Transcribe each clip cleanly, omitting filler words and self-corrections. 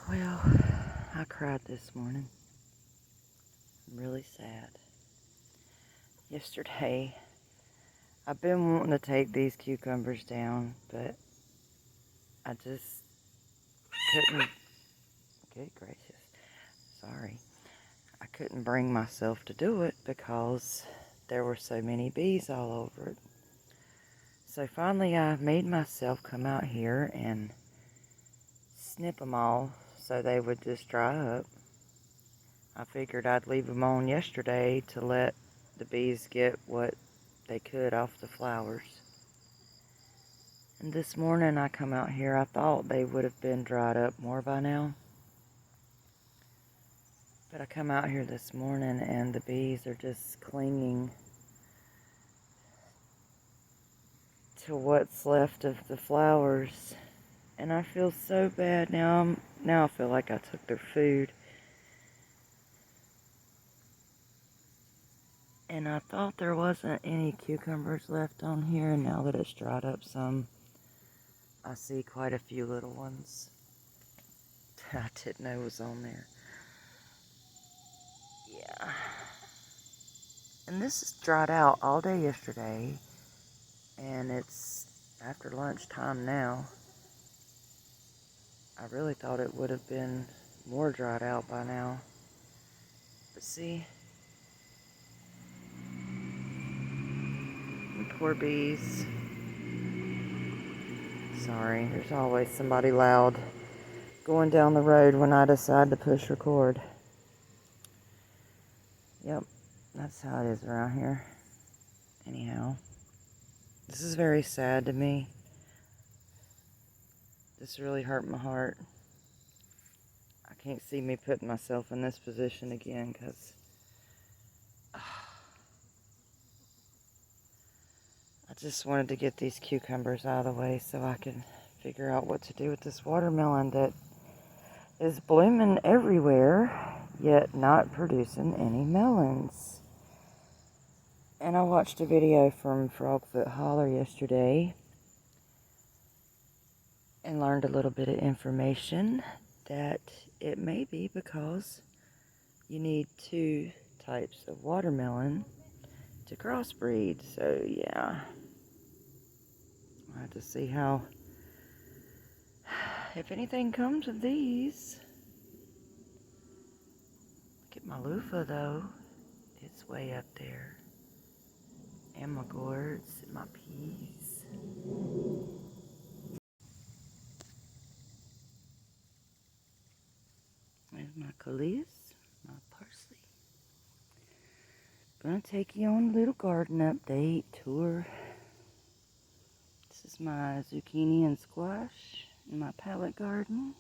Well, I cried this morning. I'm really sad. Yesterday, I've been wanting to take these cucumbers down, but I just couldn't. Good gracious. Sorry. I couldn't bring myself to do it because there were so many bees all over it. So finally, I made myself come out here and snip them all so they would just dry up. I figured I'd leave them on yesterday to let the bees get what they could off the flowers. And this morning I come out here, I thought they would have been dried up more by now. But I come out here this morning and the bees are just clinging to what's left of the flowers. And I feel so bad now. Now I feel like I took their food. And I thought there wasn't any cucumbers left on here, and now that it's dried up some, I see quite a few little ones I didn't know was on there. Yeah. And this is dried out all day yesterday, and it's after lunchtime now. I really thought it would have been more dried out by now. But see, the poor bees. Sorry, there's always somebody loud going down the road when I decide to push record. Yep, that's how it is around here. Anyhow, this is very sad to me. This really hurt my heart. I can't see me putting myself in this position again because I just wanted to get these cucumbers out of the way so I could figure out what to do with this watermelon that is blooming everywhere, yet not producing any melons. And I watched a video from Frogfoot Holler yesterday and learned a little bit of information that it may be because you need 2 types of watermelon to crossbreed. So yeah, I'll have to see how, if anything comes of these. Look at my loofah though, it's way up there. And my gourds and my peas. There's my callis, my parsley. Gonna take you on a little garden update tour. This is my zucchini and squash in my pallet garden.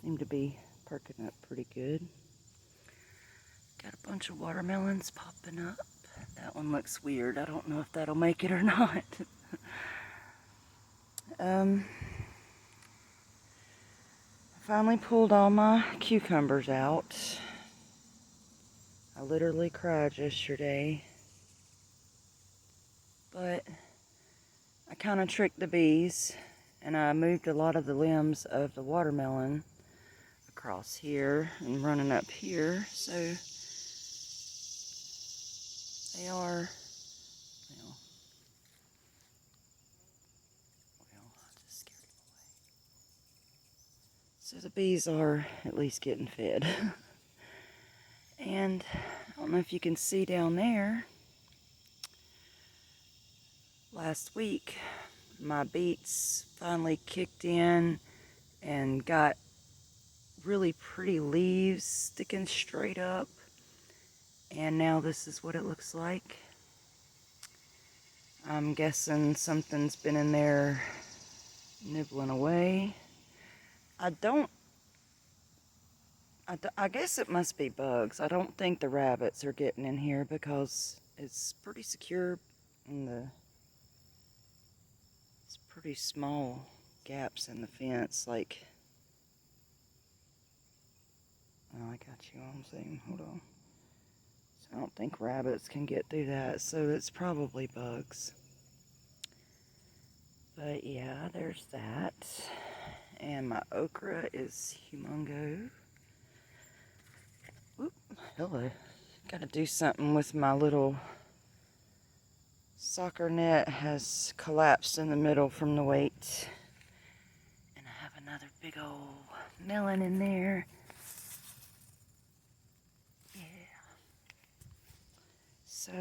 Seem to be perking up pretty good. Got a bunch of watermelons popping up. That one looks weird. I don't know if that'll make it or not. I finally pulled all my cucumbers out. I literally cried yesterday. But I kind of tricked the bees and I moved a lot of the limbs of the watermelon across here and running up here. So they are, I just scared them away. So the bees are at least getting fed. And I don't know if you can see down there, last week my beets finally kicked in and got really pretty leaves sticking straight up. And now this is what it looks like. I'm guessing something's been in there nibbling away. I guess it must be bugs. I don't think the rabbits are getting in here because it's pretty secure in it's pretty small gaps in the fence. Like, oh, I got you on Zoom. Hold on. So I don't think rabbits can get through that. So it's probably bugs. But yeah, there's that. And my okra is humongo. Oop, hello. Gotta do something with my little soccer net. Has collapsed in the middle from the weight. And I have another big old melon in there. Yeah. So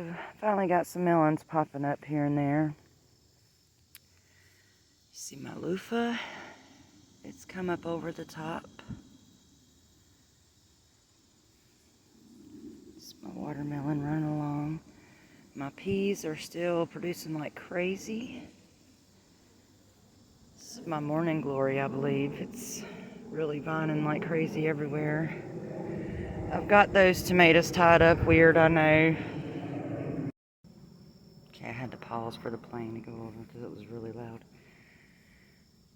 finally got some melons popping up here and there. You see my loofah? It's come up over the top. It's my watermelon running along. My peas are still producing like crazy. This is my morning glory, I believe. It's really vining like crazy everywhere. I've got those tomatoes tied up weird, I know. Okay, I had to pause for the plane to go over because it was really loud.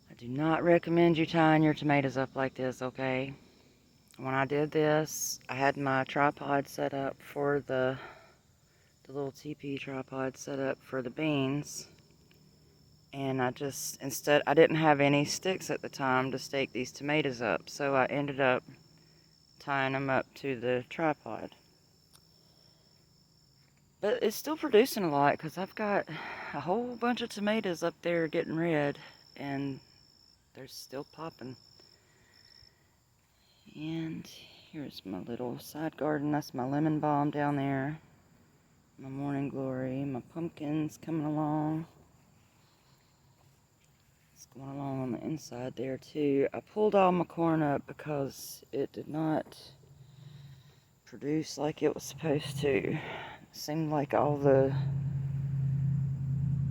I do not recommend you tying your tomatoes up like this, okay? When I did this, I had my tripod set up for the little TP tripod set up for the beans. And I didn't have any sticks at the time to stake these tomatoes up. So I ended up tying them up to the tripod. But it's still producing a lot because I've got a whole bunch of tomatoes up there getting red. And they're still popping. And here's my little side garden. That's my lemon balm down there. My morning glory. My pumpkins coming along. It's going along on the inside there too. I pulled all my corn up because it did not produce like it was supposed to. It seemed like all the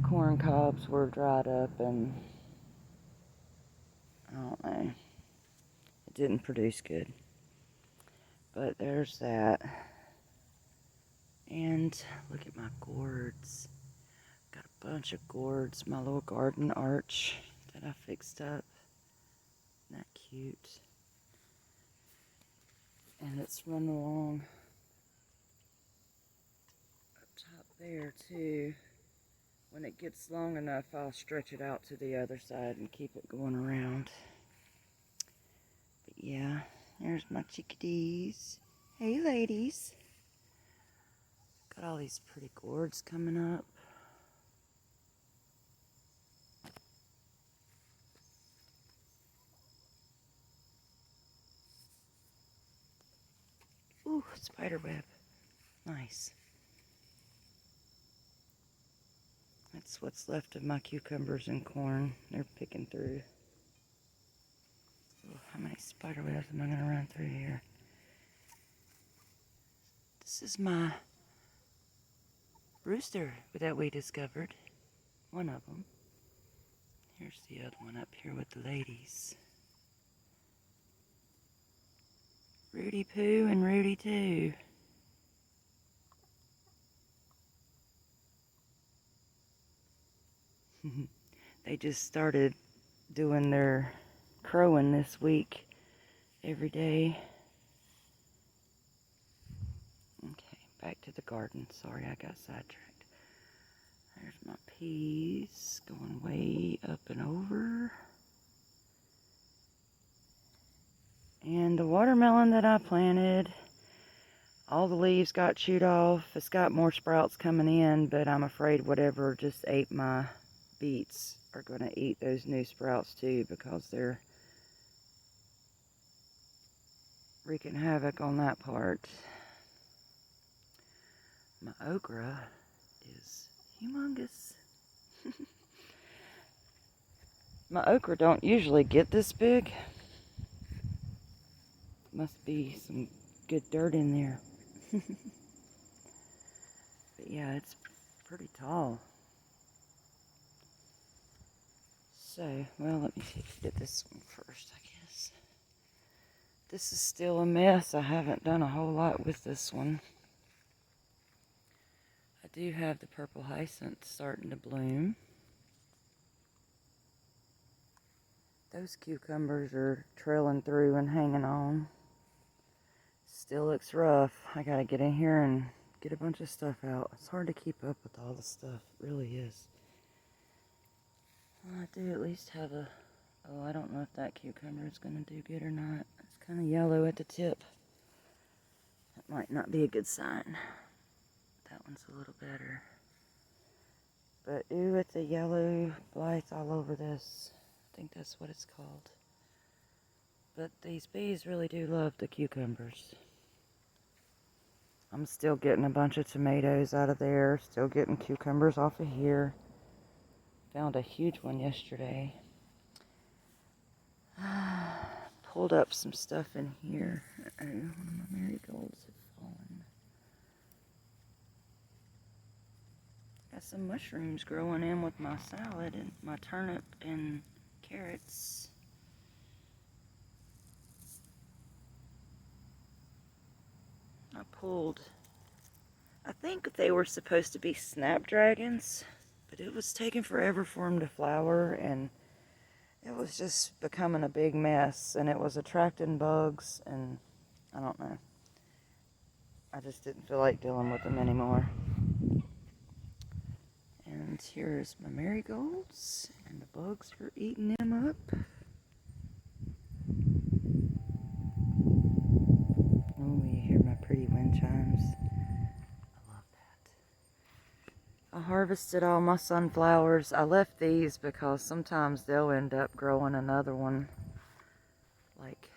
corn cobs were dried up and I don't know. It didn't produce good. But there's that. And look at my gourds. Got a bunch of gourds. My little garden arch that I fixed up. Isn't that cute? And it's run along up top there too. When it gets long enough, I'll stretch it out to the other side and keep it going around. But yeah, there's my chickadees. Hey ladies. Got all these pretty gourds coming up. Ooh, spider web. Nice. That's what's left of my cucumbers and corn. They're picking through. Ooh, how many spider webs am I going to run through here? This is my rooster that we discovered. One of them. Here's the other one up here with the ladies. Rudy Poo and Rudy too. They just started doing their crowing this week every day. Okay, back to the garden. Sorry, I got sidetracked. There's my peas going way up and over. And the watermelon that I planted, all the leaves got chewed off. It's got more sprouts coming in, but I'm afraid whatever just ate my beets are going to eat those new sprouts too because they're wreaking havoc on that part. My okra is humongous. My okra don't usually get this big. Must be some good dirt in there. But yeah, it's pretty tall. So, well, let me see if I get this one first, I guess. This is still a mess. I haven't done a whole lot with this one. I do have the purple hyacinth starting to bloom. Those cucumbers are trailing through and hanging on. Still looks rough. I gotta get in here and get a bunch of stuff out. It's hard to keep up with all the stuff. It really is. Well, I do at least have a Oh, I don't know if that cucumber is going to do good or not. It's kind of yellow at the tip. That might not be a good sign. That one's a little better. But ooh, it's a yellow blight all over this. I think that's what it's called. But these bees really do love the cucumbers. I'm still getting a bunch of tomatoes out of there. Still getting cucumbers off of here. Found a huge one yesterday. Pulled up some stuff in here. One of my marigolds have fallen. Got some mushrooms growing in with my salad and my turnip and carrots. I think they were supposed to be snapdragons, but it was taking forever for them to flower, and it was just becoming a big mess, and it was attracting bugs, and I don't know. I just didn't feel like dealing with them anymore. And here's my marigolds, and the bugs are eating them up. Oh, you hear my pretty wind chimes? I love that. I harvested all my sunflowers. I left these because sometimes they'll end up growing another one. Like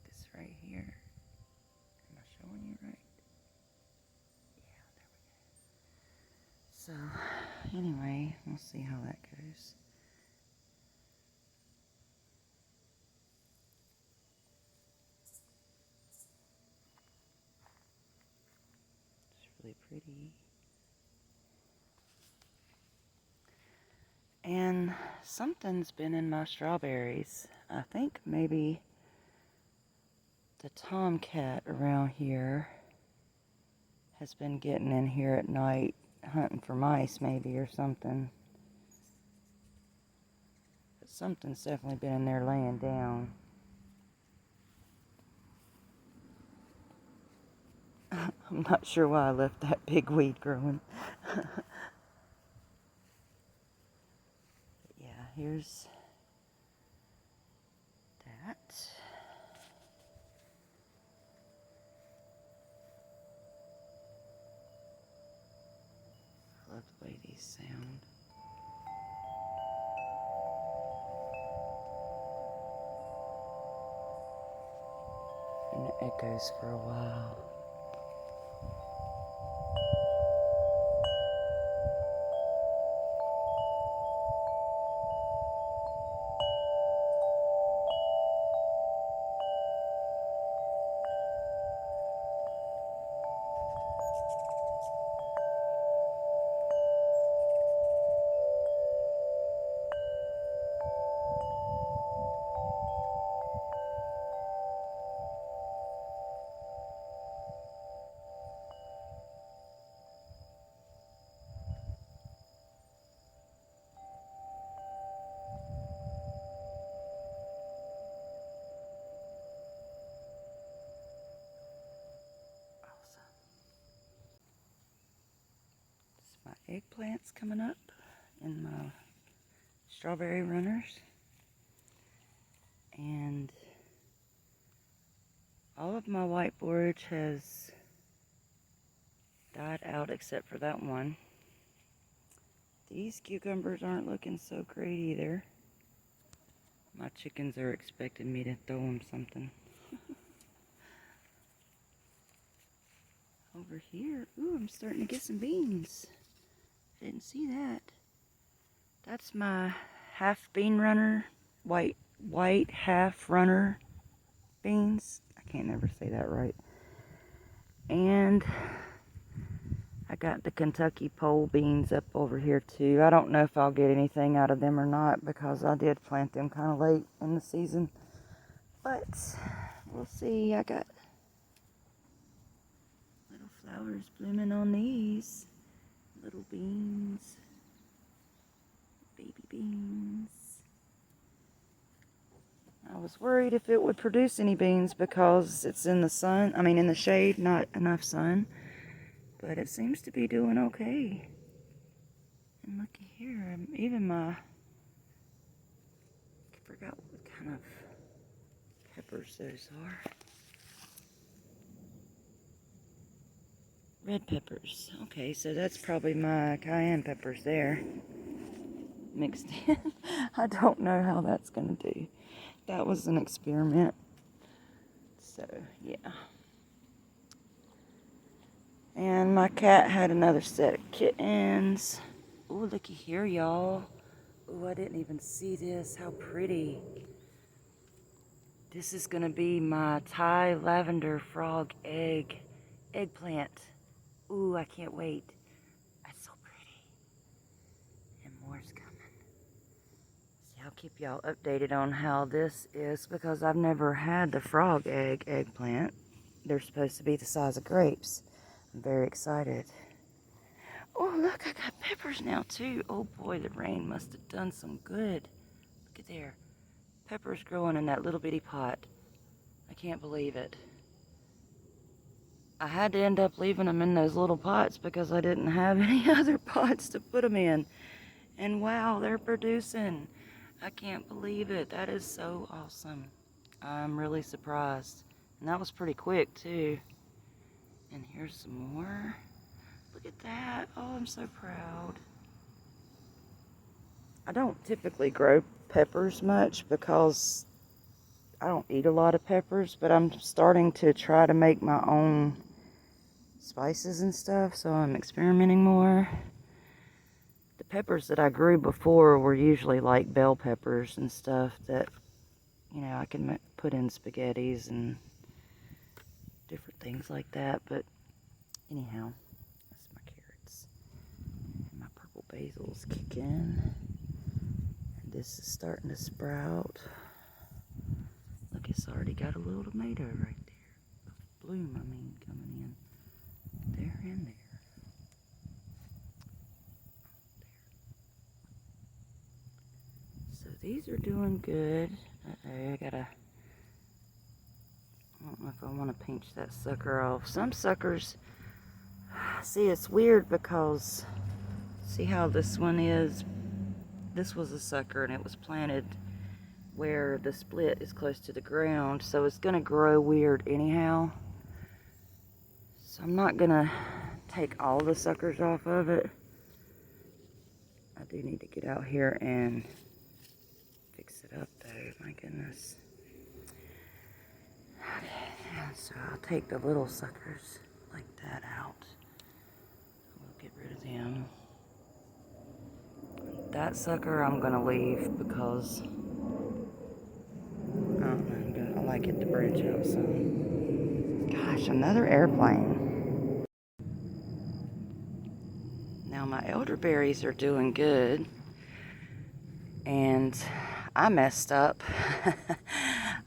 this right here. Am I showing you right? Yeah, there we go. So, anyway, we'll see how that goes. It's really pretty. And something's been in my strawberries. I think maybe the tomcat around here has been getting in here at night, hunting for mice maybe or something. But something's definitely been in there laying down. I'm not sure why I left that big weed growing. Yeah, here's that. I love the way these sound. And it echoes for a while. My eggplants coming up and my strawberry runners, and all of my white borage has died out except for that one. These cucumbers aren't looking so great either. My chickens are expecting me to throw them something. Over here, ooh, I'm starting to get some beans. I didn't see that. That's my half bean runner, white half runner beans. I can't never say that right. And I got the Kentucky pole beans up over here too. I don't know if I'll get anything out of them or not because I did plant them kind of late in the season. But we'll see. I got little flowers blooming on these. Little beans. Baby beans. I was worried if it would produce any beans because it's in the sun. I mean in the shade, not enough sun. But it seems to be doing okay. And looky here, even I forgot what kind of peppers those are. Red peppers. Okay, so that's probably my cayenne peppers there. Mixed in. I don't know how that's going to do. That was an experiment. So, yeah. And my cat had another set of kittens. Ooh, looky here, y'all. Ooh, I didn't even see this. How pretty. This is going to be my Thai lavender frog eggplant. Ooh, I can't wait. That's so pretty. And more's coming. See, I'll keep y'all updated on how this is because I've never had the frog eggplant. They're supposed to be the size of grapes. I'm very excited. Oh, look, I got peppers now, too. Oh, boy, the rain must have done some good. Look at there. Peppers growing in that little bitty pot. I can't believe it. I had to end up leaving them in those little pots because I didn't have any other pots to put them in. And wow, they're producing. I can't believe it. That is so awesome. I'm really surprised. And that was pretty quick, too. And here's some more. Look at that. Oh, I'm so proud. I don't typically grow peppers much because I don't eat a lot of peppers, but I'm starting to try to make my own spices and stuff, so I'm experimenting more. The peppers that I grew before were usually like bell peppers and stuff that, you know, I can put in spaghettis and different things like that, but anyhow, that's my carrots. And my purple basil's kicking. And this is starting to sprout. Look, it's already got a little tomato right there. Bloom, I mean, coming in. There and there. So these are doing good. I don't know if I want to pinch that sucker off. Some suckers, see, it's weird because, see how this one is? This was a sucker and it was planted where the split is close to the ground, so it's going to grow weird anyhow. So I'm not going to take all the suckers off of it. I do need to get out here and fix it up though, my goodness. Okay, so I'll take the little suckers like that out. We'll get rid of them. That sucker I'm gonna leave because I don't know, I like it to branch out some. Gosh, another airplane. Now my elderberries are doing good, and I messed up.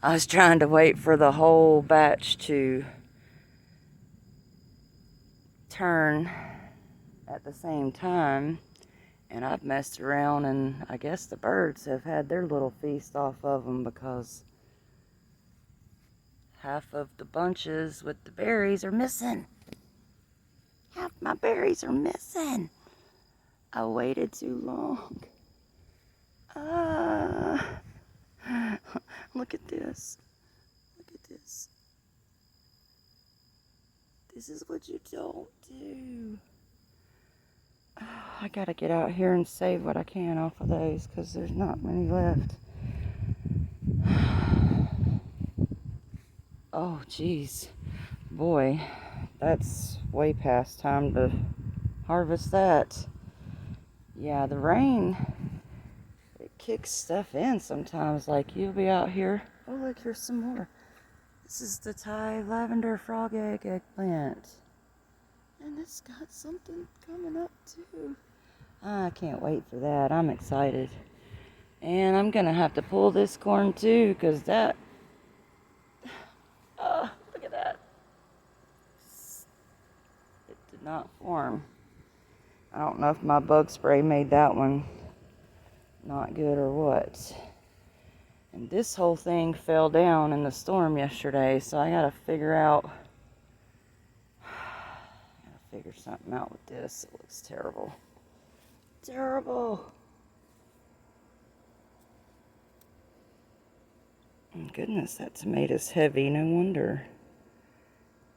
I was trying to wait for the whole batch to turn at the same time, and I've messed around, and I guess the birds have had their little feast off of them because half of the bunches with the berries are missing. Half my berries are missing. I waited too long. Look at this. Look at this. This is what you don't do. I gotta get out here and save what I can off of those because there's not many left. Oh, geez. Boy, that's way past time to harvest that. Yeah, the rain, it kicks stuff in sometimes. Like, you'll be out here. Oh, look, here's some more. This is the Thai lavender frog eggplant. And it's got something coming up, too. I can't wait for that. I'm excited. And I'm going to have to pull this corn, too, because that... look at that. It did not form. I don't know if my bug spray made that one not good or what. And this whole thing fell down in the storm yesterday, so I gotta figure something out with this. It looks terrible. terrible. Goodness, that tomato's heavy, no wonder.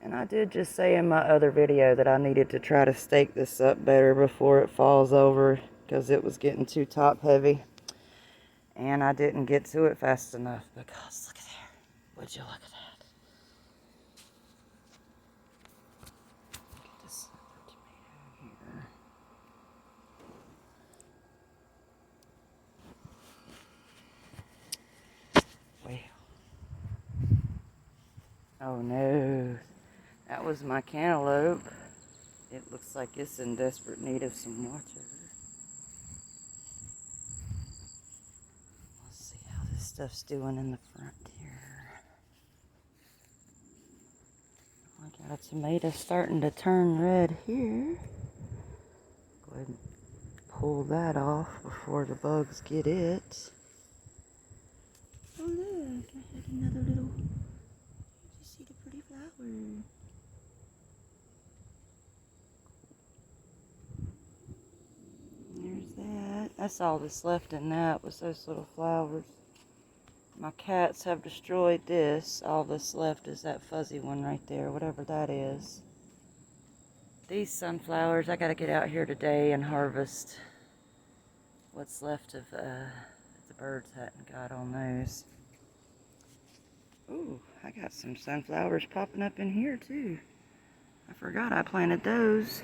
And I did just say in my other video that I needed to try to stake this up better before it falls over because it was getting too top heavy. And I didn't get to it fast enough because look at there. Would you look at that? Look at this other tomato here. Well. Oh no. That was my cantaloupe. It looks like it's in desperate need of some water. Let's see how this stuff's doing in the front here. I got a tomato starting to turn red here. Go ahead and pull that off before the bugs get it. Oh look, I had another little, did you see the pretty flower? There's that. That's all that's left in that was those little flowers. My cats have destroyed this. All that's left is that fuzzy one right there, whatever that is. These sunflowers, I gotta get out here today and harvest what's left of the birds hadn't got on those. Ooh, I got some sunflowers popping up in here too. I forgot I planted those.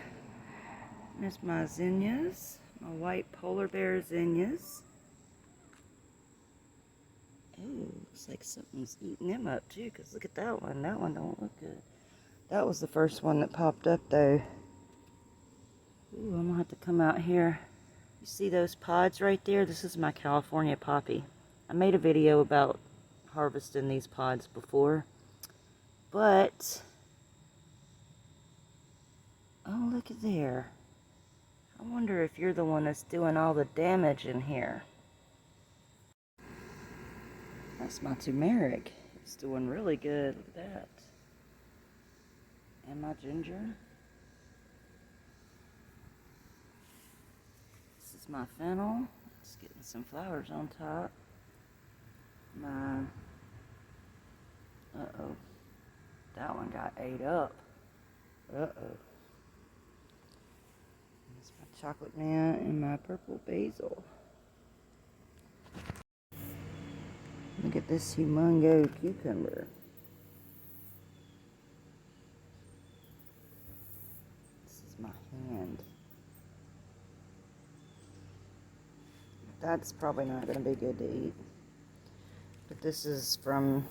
There's my zinnias, my white polar bear zinnias. Ooh, looks like something's eating them up too, because look at that one. That one don't look good. That was the first one that popped up though. Ooh, I'm gonna have to come out here. You see those pods right there? This is my California poppy. I made a video about harvesting these pods before, but oh, look at there. I wonder if you're the one that's doing all the damage in here. That's my turmeric. It's doing really good. Look at that. And my ginger. This is my fennel. It's getting some flowers on top. My, uh-oh. That one got ate up. Uh-oh. That's my chocolate mint and my purple basil. Look at this humongo cucumber. This is my hand. That's probably not going to be good to eat. But this is from,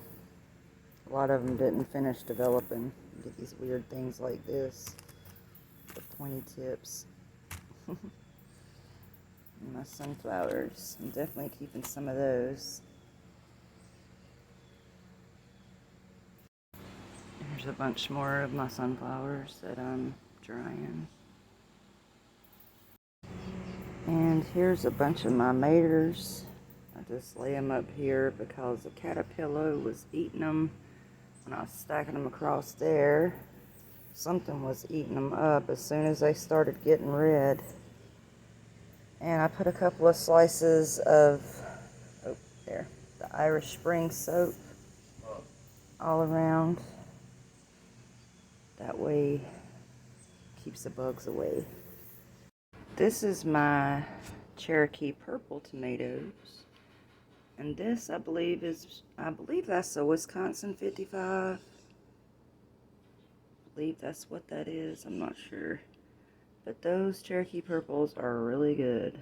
a lot of them didn't finish developing. You get these weird things like this. The pointy tips. And my sunflowers. I'm definitely keeping some of those. There's a bunch more of my sunflowers that I'm drying. And here's a bunch of my maters. I just lay them up here because the caterpillar was eating them when I was stacking them across there. Something was eating them up as soon as they started getting red. And I put a couple of slices of, oh, there, the Irish Spring soap all around. That way, keeps the bugs away. This is my Cherokee purple tomatoes. And this, I believe that's a Wisconsin 55. I believe that's what that is. I'm not sure. But those Cherokee purples are really good.